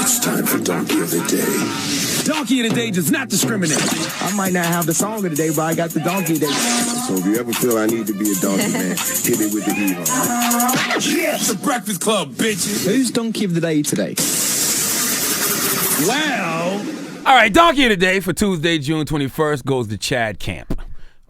It's time for Donkey of the Day. Donkey of the Day does not discriminate. I might not have the song of the day, but I got the donkey of the day. So if you ever feel I need to be a donkey, man, hit me with the hee-haw. Yes, the Breakfast Club, bitches. Who's donkey of the day today? Well, all right, Donkey of the Day for Tuesday, June 21st goes to Chad Camp.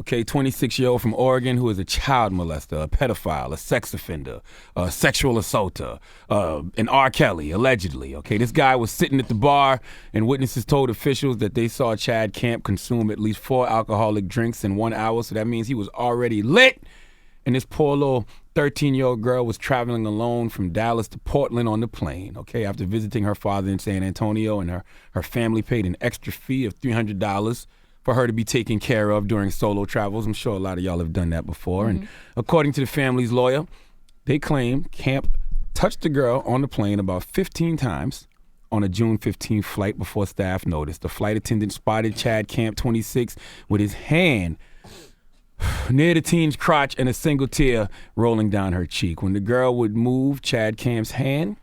Okay, 26-year-old from Oregon who is a child molester, a pedophile, a sex offender, a sexual assaulter, an R. Kelly, allegedly. Okay, this guy was sitting at the bar, and witnesses told officials that they saw Chad Camp consume at least 4 alcoholic drinks in 1 hour, so that means he was already lit. And this poor little 13-year-old girl was traveling alone from Dallas to Portland on the plane, okay, after visiting her father in San Antonio, and her family paid an extra fee of $300 for her to be taken care of during solo travels. I'm sure a lot of y'all have done that before. Mm-hmm. And according to the family's lawyer, they claim Camp touched the girl on the plane about 15 times on a June 15th flight before staff noticed. The flight attendant spotted Chad Camp, 26, with his hand near the teen's crotch and a single tear rolling down her cheek. When the girl would move Chad Camp's hand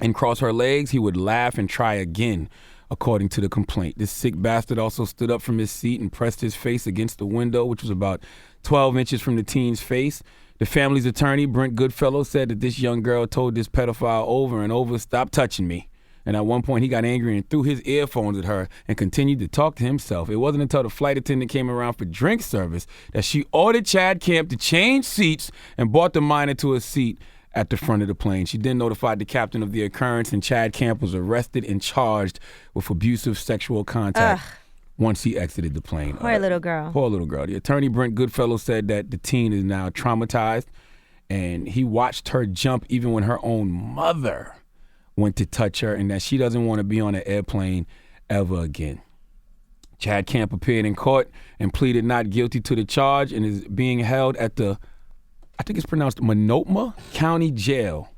and cross her legs, he would laugh and try again, according to the complaint. This sick bastard also stood up from his seat and pressed his face against the window, which was about 12 inches from the teen's face. The family's attorney, Brent Goodfellow, said that this young girl told this pedophile over and over, "Stop touching me." And at one point, he got angry and threw his earphones at her and continued to talk to himself. It wasn't until the flight attendant came around for drink service that she ordered Chad Camp to change seats and brought the minor to a seat at the front of the plane. She then notified the captain of the occurrence, and Chad Camp was arrested and charged with abusive sexual contact once he exited the plane. Poor little girl. Poor little girl. The attorney, Brent Goodfellow, said that the teen is now traumatized, and he watched her jump even when her own mother went to touch her, and that she doesn't want to be on an airplane ever again. Chad Camp appeared in court and pleaded not guilty to the charge and is being held at the, I think it's pronounced Monotma County Jail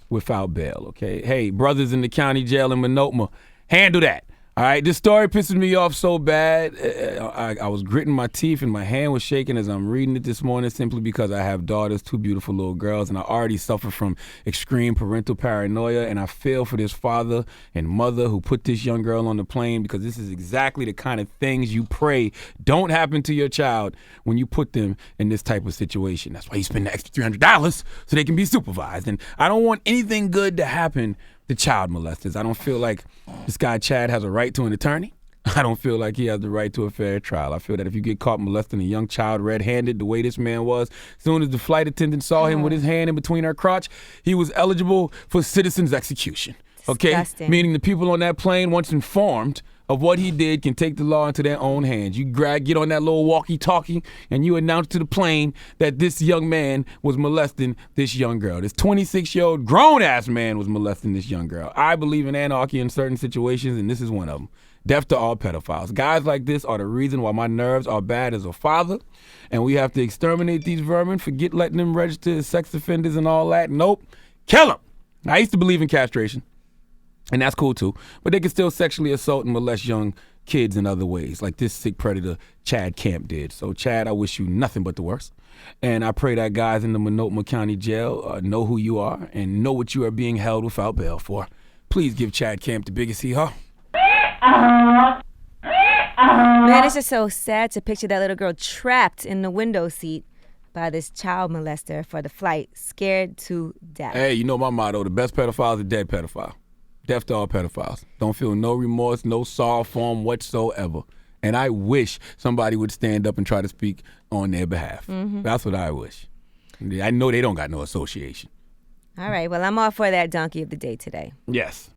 without bail, okay? Hey, brothers in the county jail in Monotma, handle that. All right, this story pisses me off so bad. I was gritting my teeth and my hand was shaking as I'm reading it this morning, simply because I have daughters, 2 beautiful little girls, and I already suffer from extreme parental paranoia, and I feel for this father and mother who put this young girl on the plane, because this is exactly the kind of things you pray don't happen to your child when you put them in this type of situation. That's why you spend the extra $300 so they can be supervised. And I don't want anything good to happen to child molesters. I don't feel like this guy Chad has a right to an attorney. I don't feel like he has the right to a fair trial. I feel that if you get caught molesting a young child red-handed the way this man was, as soon as the flight attendant saw him with his hand in between her crotch, he was eligible for citizen's execution. Okay? Disgusting. Meaning the people on that plane, once informed of what he did, can take the law into their own hands. You get on that little walkie-talkie and you announce to the plane that this young man was molesting this young girl. This 26-year-old grown-ass man was molesting this young girl. I believe in anarchy in certain situations, and this is one of them. Death to all pedophiles. Guys like this are the reason why my nerves are bad as a father, and we have to exterminate these vermin. Forget letting them register as sex offenders and all that. Nope. Kill them. I used to believe in castration, and that's cool too, but they can still sexually assault and molest young kids in other ways, like this sick predator Chad Camp did. So Chad, I wish you nothing but the worst, and I pray that guys in the Monotma County Jail know who you are and know what you are being held without bail for. Please give Chad Camp the biggest hee-haw. Man, it's just so sad to picture that little girl trapped in the window seat by this child molester for the flight, scared to death. Hey, you know my motto, the best pedophile is a dead pedophile. Death to all pedophiles. Don't feel no remorse, no sorrow for them whatsoever. And I wish somebody would stand up and try to speak on their behalf. Mm-hmm. That's what I wish. I know they don't got no association. All right, well, I'm all for that Donkey of the Day today. Yes.